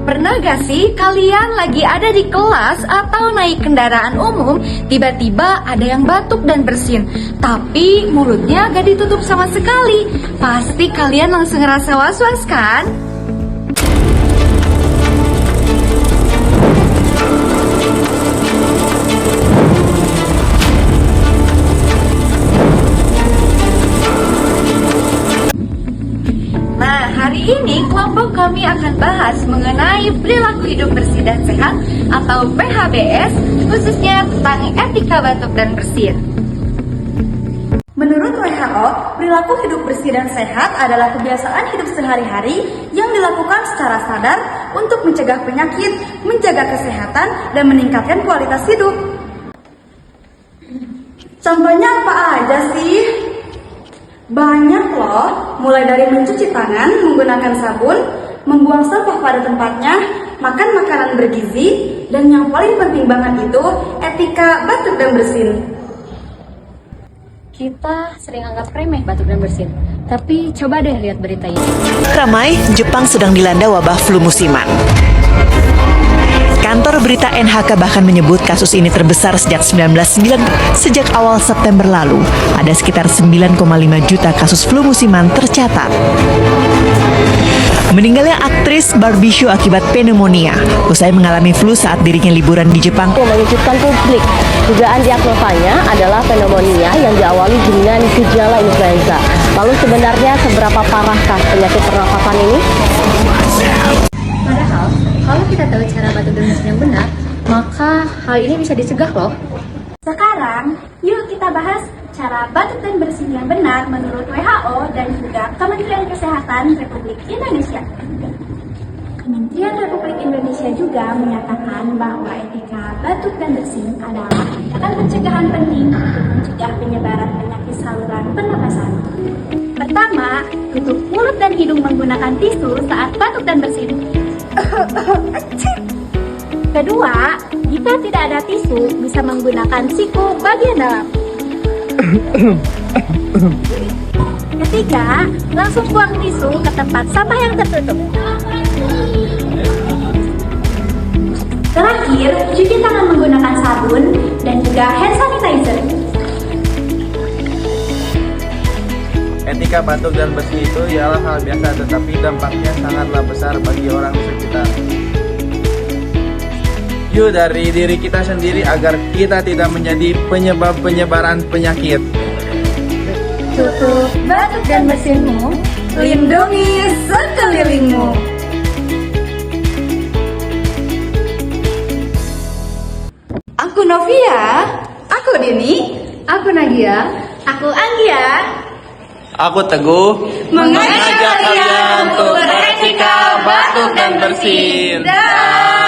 Pernah gak sih kalian lagi ada di kelas atau naik kendaraan umum, tiba-tiba ada yang batuk dan bersin, tapi mulutnya gak ditutup sama sekali? Pasti kalian langsung ngerasa was-was kan? Nah, hari ini kelompok kami akan bahas mengenai perilaku hidup bersih dan sehat atau PHBS, khususnya tentang etika batuk dan bersin. Menurut WHO, perilaku hidup bersih dan sehat adalah kebiasaan hidup sehari-hari yang dilakukan secara sadar untuk mencegah penyakit, menjaga kesehatan, dan meningkatkan kualitas hidup. Contohnya apa aja sih? Banyak loh, mulai dari mencuci tangan menggunakan sabun, membuang sampah pada tempatnya, makan makanan bergizi, dan yang paling penting banget itu etika batuk dan bersin. Kita sering anggap remeh batuk dan bersin, tapi coba deh lihat beritanya. Ramai, Jepang sedang dilanda wabah flu musiman. Kantor berita NHK bahkan menyebut kasus ini terbesar sejak sejak awal September lalu. Ada sekitar 9,5 juta kasus flu musiman tercatat. Meninggalnya aktris Barbie Hsu akibat pneumonia usai mengalami flu saat dirinya liburan di Jepang. Mengejutkan publik, dugaan diagnosanya adalah pneumonia yang diawali dengan gejala influenza. Lalu sebenarnya seberapa parahkah penyakit pernafasan ini? Padahal, kalau kita tahu cara batuk dan bersin yang benar, maka hal ini bisa dicegah loh. Sekarang, yuk kita bahas cara batuk dan bersin yang benar menurut WHO dan juga Kementerian Kesehatan Republik Indonesia. Kementerian Republik Indonesia juga menyatakan bahwa etika batuk dan bersin adalah tindakan pencegahan penting untuk mencegah penyebaran penyakit saluran pernapasan. Pertama, tutup mulut dan hidung menggunakan tisu saat batuk dan bersin. Kedua, jika tidak ada tisu, bisa menggunakan siku bagian dalam. Ketiga, langsung buang tisu ke tempat sampah yang tertutup. Terakhir, cuci tangan menggunakan sabun dan juga hand sanitizer. Etika batuk dan bersin itu ialah hal biasa, tetapi dampaknya sangatlah besar bagi orang sekitar. Yuk dari diri kita sendiri agar kita tidak menjadi penyebab penyebaran penyakit. Tutup batuk dan bersinmu, lindungi sekelilingmu. Aku Novia, aku Dini, aku Nagia, aku Anggia. Aku Teguh, Mengajak kalian untuk beretika batuk dan bersin. Dah.